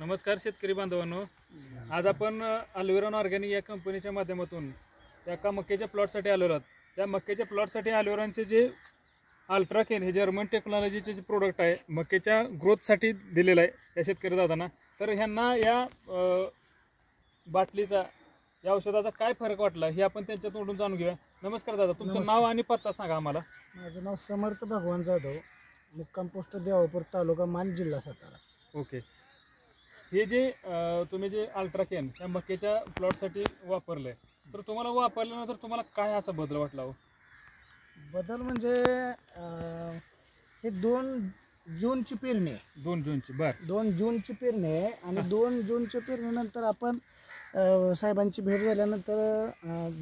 नमस्कार शेतकरी बांधवांनो, आज आपण अल्विरॉन ऑर्गॅनिक या कंपनीच्या माध्यमातून एका मक्याच्या प्लॉटसाठी आलो आहोत. त्या मक्याच्या प्लॉटसाठी अल्विरॉनचे जे अल्ट्राकेन हे जर्मन टेक्नॉलॉजीचे जे प्रोडक्ट आहे मक्याच्या ग्रोथसाठी दिलेलं आहे या शेतकरी दादांना. तर ह्यांना या बाटलीचा या औषधाचा काय फरक वाटला हे आपण त्यांच्या तोंडून जाणून घेऊया. नमस्कार दादा, तुमचं नाव आणि पत्ता सांगा आम्हाला. माझं नाव समर्थ भगवान जाधव, मुक्काम पोस्ट देवापूर, तालुका मान, जिल्हा सातारा. ओके, हे जे तुम्ही जे अल्ट्राकेन या मक्याच्या प्लॉटसाठी वापरलंय, तर तुम्हाला वापरल्यानंतर तुम्हाला काय असा बदल वाटला हो? बदल म्हणजे हे 2 जूनची पेरणी आहे. 2 जूनची बर 2 जूनची पेरणी आहे आणि 2 जूनच्या पेरणीनंतर आपण साहेबांची भेट झाल्यानंतर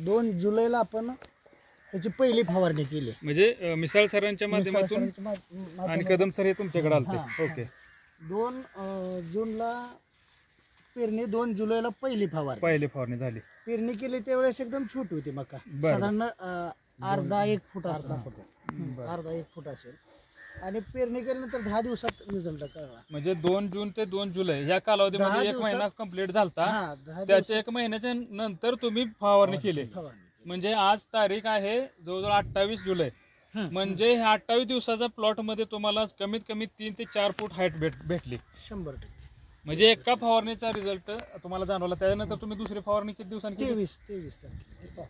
2 जुलैला आपण ह्याची पहिली फवारणी केली. म्हणजे मिसाळ सरांच्या माध्यमातून आणि कदम सर हे तुमच्याकडे आलते. ओके, 2 जूनला पेरणी, 2 जुलैला पहिली फवारणी झाली. पेरणी केली त्यावेळेस एकदम छोटी होती मका, साधारण अर्धा 1 फूट असेल, अर्धा 1 फूट असेल. आणि पेरणी केल्यानंतर 10 दिवसात रिझल्ट कळला. म्हणजे 2 जून ते 2 जुलै या कालावधीमध्ये 1 महिना कंप्लीट झालता. त्याच्या 1 महिन्याच्या नंतर तुम्ही फवारणी केली. म्हणजे आज तारीख आहे जवळजवळ 28 जुलै. म्हणजे ह्या 28 दिवसाच्या प्लॉट मध्ये तुम्हाला कमीत कमी 3 ते 4 फूट हाईट भेटली. 100%. म्हणजे एका फवारणीचा रिझल्ट तुम्हाला जाणवला. त्यानंतर तुम्ही दुसरी फवारणी किती दिवसांनी केली?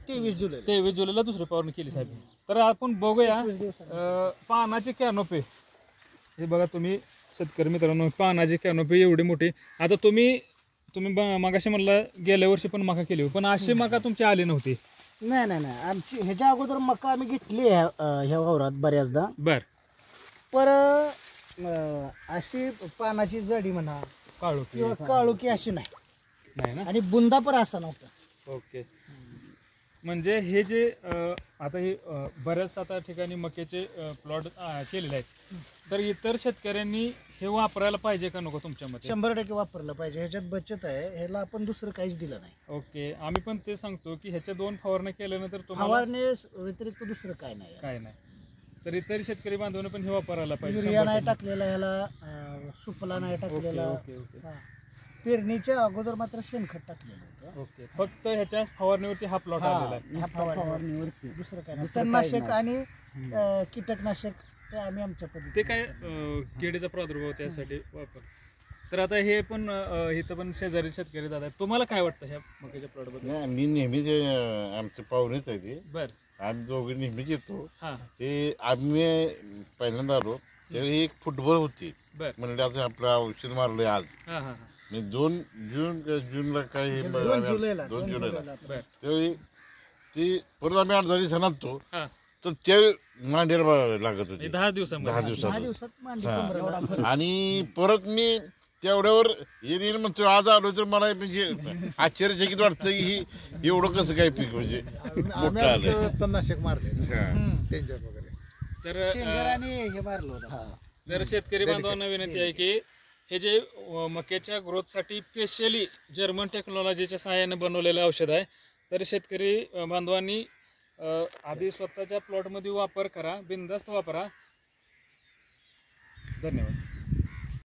23 जुलै. 23 जुलैला दुसरी फवारणी केली साहेब. तर आपण बघूया पानाची कॅनोपी. हे बघा तुम्ही शेतकरी मित्रांनो, पानाची कॅनोपी एवढी मोठी. आता तुम्ही मगाशी म्हणला गेल्या वर्षी पण मका केली, पण अशी मका तुमची आली नव्हती. नाही, आमची ह्याच्या अगोदर मका आम्ही घेतली ह्या वावरात बऱ्याचदा. बर, पर अशी पानाची जडी म्हणा काळोखी किंवा काळोखी अशी नाही ना, आणि बुंदा पण असा नव्हता. ओके, म्हणजे हे जे आता हे बऱ्याच आता ठिकाणी मक्याचे प्लॉट केलेले आहेत, तर इतर शेतकऱ्यांनी हे वापरायला पाहिजे का नको तुमच्या मते? 100% वापरलं पाहिजे. ह्याच्यात बचत आहे, ह्याला आपण दुसरं काहीच दिलं नाही. ओके, आम्ही पण ते सांगतो की ह्याच्या 2 फवारण्या केल्यानंतर फवारणी व्यतिरिक्त दुसरं काय नाही. तर इतर शेतकरी बांधवांनी पण हे वापरायला पाहिजे. युरिया नाही टाकलेला, ह्याला सुपला नाही टाकलेला. पेरणीच्या अगोदर मात्र शेणखत टाकलेलं होतं. ओके, फक्त ह्याच्या फवारणीवरती हा प्लॉट आलेला आहे. फवारणीवरती दुसरं काय नाही. तणनाशक आणि कीटकनाशक ते आम्ही आमच्या पद्धतीने. ते काय किडीचा प्रादुर्भाव त्यासाठी वापर. तर आता हे पण इथं पण शेजारी शेतकरी दादा, तुम्हाला काय वाटतं ह्या मक्याच्या प्लॉट बद्दल? मी नेहमीच आमचे पाहुणेच आहे ते. बर, आम्ही दोघे नेहमीच येतो. हा, ते आम्ही पहिल्यांदा आलो त्यावेळी 1 फुटभर होती. बर, म्हणजे असं आपलं औषध मारलंय आज. हा हा, मी 2 जूनला काय 2 जुलैला बर, त्यावेळी ती परत आम्ही 8-10 दिवसांना आणतो. हा, तर त्यावेळी मांडीला लागत होती 10 दिवसामध्ये. 10 दिवसात मांडी हा. कमरेला. आणि परत मी तेवढ्यावर येईल म्हणतो आज आलो तर मला म्हणजे आश्चर्यचकित वाटतं की ही एवढं कसं काय पीक म्हणजे मोठं आलंय. तणनाशक मारले हा. टेंजर वगैरे, तर टेंजर आणि हे मारलं होतं. तर शेतकरी बांधवांना विनंती आहे की हे जे मक्याच्या ग्रोथसाठी स्पेशली जर्मन टेक्नॉलॉजीच्या सहाय्याने बनवलेलं औषध आहे. तर शेतकरी बांधवांनी आधी स्वतःच्या प्लॉटमध्ये वापर करा, बिनधास्त वापरा. धन्यवाद.